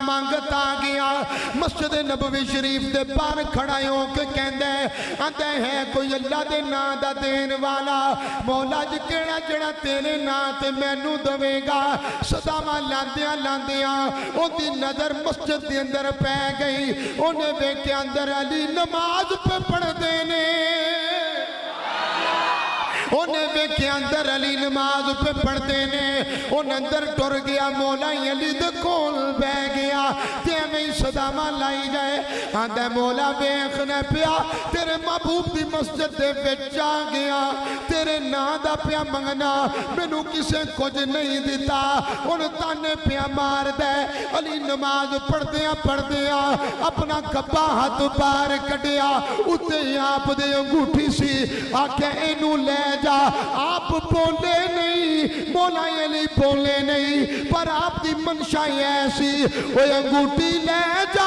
مانگتا گیا مسجد نبوی شریف دے باہر کھڑا ہو کے کہندا ہے آندا ہے کوئی اللہ دے نام دا دین والا مولا جی کیڑا جڑا تیرے نام تے مینوں دے گا صداواں لاندیاں لاندیاں اون دی نظر مسجد دے اندر پے گئی اونے ویکھیا اندر علی نماز پہ پڑھدے نے انہیں ویکھے اندر علی نماز پہ پڑھتے نے ان اندر ٹر گیا مولا علی دے کول بہ گیا تے میں صدامہ لائی جائے آندہ مولا ویکھنا پیا تیرے محبوب دی مسجد دے وچ آ گیا تیرے نا دا پیا منگنا مینوں کسے کچھ نہیں دیتا ان تانے پیا مار دے علی نماز پڑھدیا اپنا کبا ہاتھ پار کٹیا اتے آپ دے انگوٹھی سی آکھے اینو لے جا آپ بولے نہیں مولا علی بولے نہیں پر آپ دی منشا ایسی وہ انگوٹھی لے جا